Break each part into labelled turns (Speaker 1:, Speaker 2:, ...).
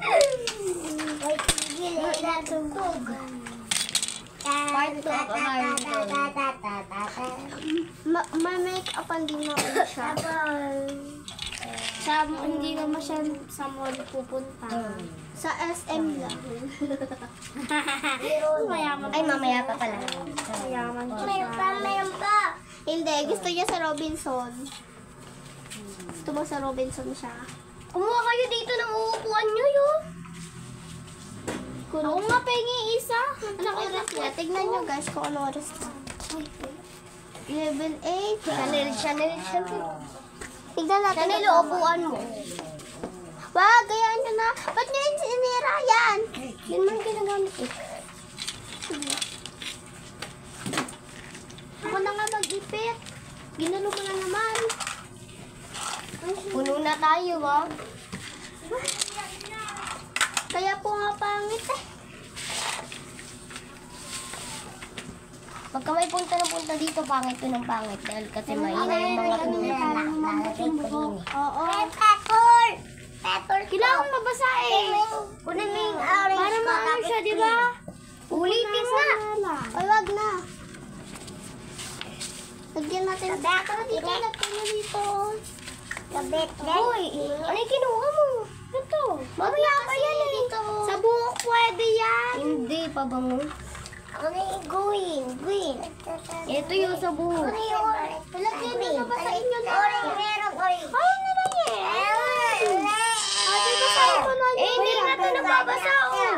Speaker 1: Wait, tigil. Natugtog.
Speaker 2: Part 2 ako,
Speaker 1: Ma-make-upan din mo siya.
Speaker 3: Sa, hindi naman siya sa mall pupunta.
Speaker 1: Sa SM lang.
Speaker 3: Mayaman.
Speaker 2: Ay, mamaya pa pala.
Speaker 3: Mayaman siya.
Speaker 1: Mayroon pa. Hindi, gusto niya sa Robinson. Gusto mo sa Robinson siya.
Speaker 2: Kumuha kayo dito ng uupuan nyo, yun.
Speaker 3: Ako nga pengi isa.
Speaker 1: Anong oras na? Tignan nyo guys kung anong oras na. 11:08.
Speaker 2: Chanel.
Speaker 1: Tignan natin.
Speaker 2: Chanel, upuan mo.
Speaker 1: Wag, gayaan nyo na. Ba't nyo sinira yan?
Speaker 2: Yun man ginagamit eh.
Speaker 1: Ako na nga mag-ipit. Ginalo mo na naman.
Speaker 2: Puno na tayo, ha?
Speaker 1: Kaya po nga pangit eh.
Speaker 2: Pagka may punta dito, pangit ko ng pangit. Dahil kasi mahina yung mga pinili.
Speaker 1: Oo.
Speaker 2: Petor!
Speaker 3: Kailangan mabasa eh.
Speaker 2: Kunin mo yung orange
Speaker 3: Para maano siya, di ba?
Speaker 2: Ulitin na!
Speaker 1: Ay, wag na. Lagyan natin. Dito, lagyan mo dito.
Speaker 2: Kabit. Uy, ano yung kinuha mo?
Speaker 3: Ito.
Speaker 2: Mamaya pa yan eh.
Speaker 3: Sa buhok pwede yan.
Speaker 2: Hindi, pabango.
Speaker 1: Ano yung green?
Speaker 2: Ito yung sa buhok.
Speaker 1: Lagyan nyo na basahin nyo na.
Speaker 3: Ay, na lang eh. Ate, basahin ko na yun.
Speaker 2: Eh, hindi na ito nagbabasa oh.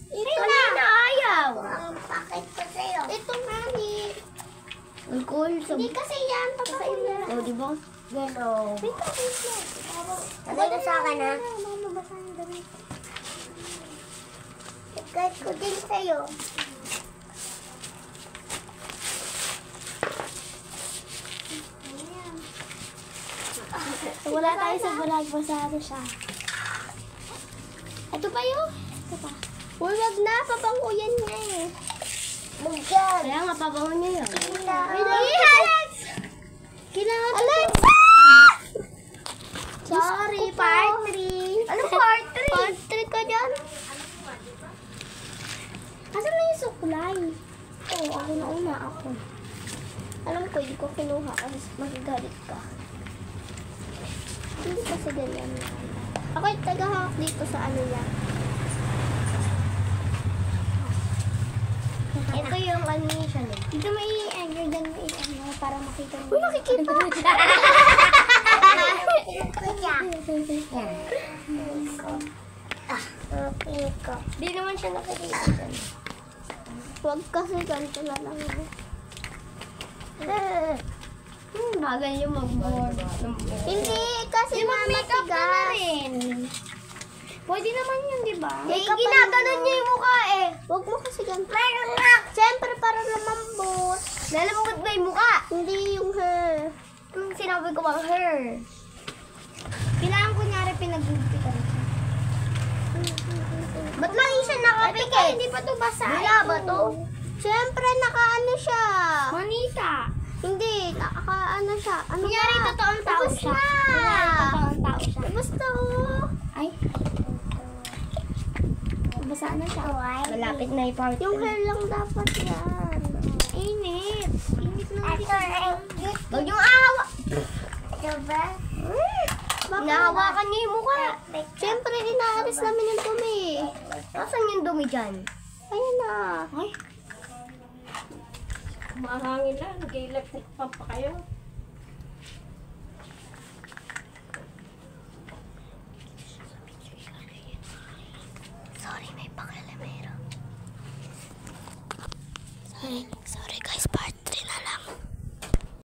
Speaker 2: Ito na ayaw.
Speaker 1: Ito nga ni.
Speaker 2: Alcohol sa
Speaker 1: Hindi kasi yan. Basahin na.
Speaker 2: oh, di ba?
Speaker 1: Yellow.
Speaker 2: Wait lang.
Speaker 1: Ano sa akin ha? Ikat ko din sa'yo.
Speaker 3: So, wala tayo sa vlog. Basado siya. Ito pa yun. Ito pa.
Speaker 1: Uy, wag na. Papanguyan niya eh. Magyan.
Speaker 2: Kaya nga, pabango niya yun.
Speaker 1: Alex!
Speaker 3: Kailangan
Speaker 1: Alexa!
Speaker 3: Sorry, part 3.
Speaker 2: Ano part 3?
Speaker 1: Part 3 ka dyan.
Speaker 3: Asan na yung suklay?
Speaker 1: Oo, ako na una ako. Alam ko, hindi ko kinuha kasi magagalit ka. Hindi kasi ganyan. Ako yung tagahawak dito sa ano yan.
Speaker 2: Ito yung animation eh.
Speaker 1: Dito may i-anger dyan may i-anger para makita mo.
Speaker 3: Uy, nakikita.
Speaker 2: Di naman siya nakikita dyan.
Speaker 1: Huwag kasi ganito na lang.
Speaker 2: Bagal yung mag-board.
Speaker 1: Hindi, kasi
Speaker 3: Mag-makeup ka na
Speaker 1: mamatigas.
Speaker 3: rin. Pwede naman yun, di ba?
Speaker 2: Eh, ginaganon niya yung mukha eh.
Speaker 1: Huwag mo kasi ganito.
Speaker 2: Meron nga.
Speaker 1: Siyempre, para lumambot.
Speaker 2: Lalambot ba yung mukha?
Speaker 1: Hindi yung hair.
Speaker 2: Anong sinabi ko bang hair?
Speaker 3: Kailangan kunyari pinagbibitan siya.
Speaker 2: Ba't lagi siya nakapikit?
Speaker 3: Hindi pa ito basa.
Speaker 2: Wala ba to?
Speaker 1: Siyempre, nakaano siya.
Speaker 3: Manita.
Speaker 1: Hindi, nakaano siya. Ano
Speaker 3: Kunyari,
Speaker 1: ba?
Speaker 3: totoong tao
Speaker 1: Tapos
Speaker 3: siya.
Speaker 1: na.
Speaker 3: Kunyari, totoong tao siya.
Speaker 1: Tapos na, oh.
Speaker 3: Ay. Basa na siya.
Speaker 2: Malapit na yung part.
Speaker 1: Yung hair lang dapat yan.
Speaker 3: Init. Init na.
Speaker 2: Huwag yung ahawa.
Speaker 1: Diba?
Speaker 2: Nahawakan niya yung mukha.
Speaker 1: Siyempre, inaaris namin yung dumi.
Speaker 2: Nasaan yung dumi dyan?
Speaker 1: Ayun na.
Speaker 3: Ay.
Speaker 4: Mahangin na, nag-electric pump pa kayo.
Speaker 2: Sorry, may pakalamero.
Speaker 1: Sorry.